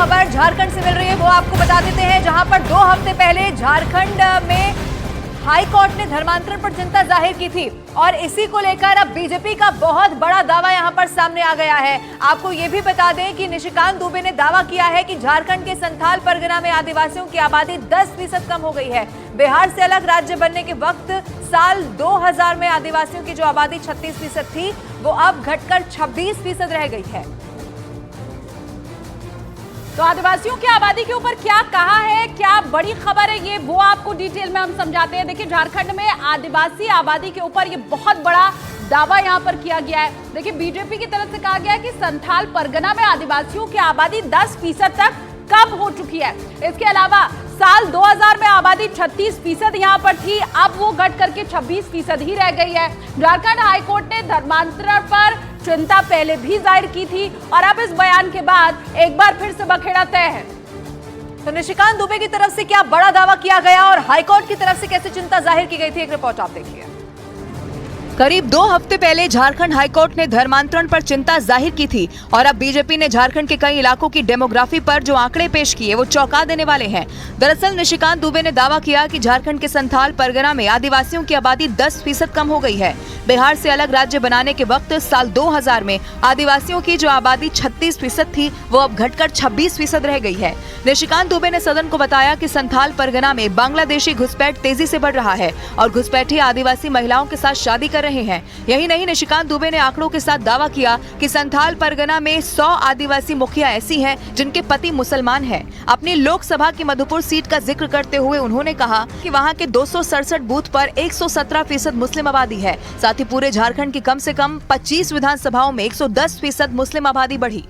खबर झारखंड से मिल रही है वो आपको बता देते हैं, जहां पर 2 हफ्ते पहले झारखंड में हाई कोर्ट ने धर्मांतरण पर चिंता जाहिर की थी और इसी को लेकर अब बीजेपी का बहुत बड़ा दावा यहां पर सामने आ गया है। आपको यह भी बता दें कि निशिकांत दुबे ने दावा किया है कि झारखंड के संथाल परगना में आदिवासियों की आबादी 10% कम हो गई है। बिहार से अलग राज्य बनने के वक्त साल 2000 में आदिवासियों की जो आबादी 36% थी वो अब घटकर 26% रह गई है। तो आदिवासियों की आबादी के ऊपर क्या कहा है, क्या बड़ी खबर है, ये वो आपको डिटेल में हम समझाते हैं। देखिए, झारखंड में आदिवासी आबादी के ऊपर ये बहुत बड़ा दावा यहां पर किया गया है। देखिए, बीजेपी की तरफ से कहा गया है कि संथाल परगना में आदिवासियों की आबादी 10% तक कम हो चुकी है। इसके अलावा साल 2000 में आबादी 36% यहां पर थी, अब वो घट करके 26% ही रह गई है। झारखंड हाईकोर्ट ने धर्मांतरण पर चिंता पहले भी जाहिर की थी और अब इस बयान के बाद एक बार फिर से बखेड़ा तय है। तो निशिकांत दुबे की तरफ से क्या बड़ा दावा किया गया और हाईकोर्ट की तरफ से कैसे चिंता जाहिर की गई थी, एक रिपोर्ट आप देखिए। करीब 2 हफ्ते पहले झारखंड हाईकोर्ट ने धर्मांतरण पर चिंता जाहिर की थी और अब बीजेपी ने झारखंड के कई इलाकों की डेमोग्राफी पर जो आंकड़े पेश किए वो चौंका देने वाले हैं। दरअसल निशिकांत दुबे ने दावा किया कि झारखंड के संथाल परगना में आदिवासियों की आबादी 10% कम हो गई है। बिहार से अलग राज्य बनाने के वक्त साल 2000 में आदिवासियों की जो आबादी 36% थी वो अब घटकर 26% रह गई है। निशिकांत दुबे ने सदन को बताया कि संथाल परगना में बांग्लादेशी घुसपैठ तेजी से बढ़ रहा है और घुसपैठी आदिवासी महिलाओं के साथ शादी कर रहे हैं। यही नहीं, निशिकांत दुबे ने आंकड़ों के साथ दावा किया कि संथाल परगना में 100 आदिवासी मुखिया ऐसी हैं जिनके पति मुसलमान हैं। अपनी लोकसभा की मधुपुर सीट का जिक्र करते हुए उन्होंने कहा कि वहां के 267 बूथ पर 117% मुस्लिम आबादी है। साथ ही पूरे झारखंड की कम से कम 25 विधानसभाओं में 110% मुस्लिम आबादी बढ़ी।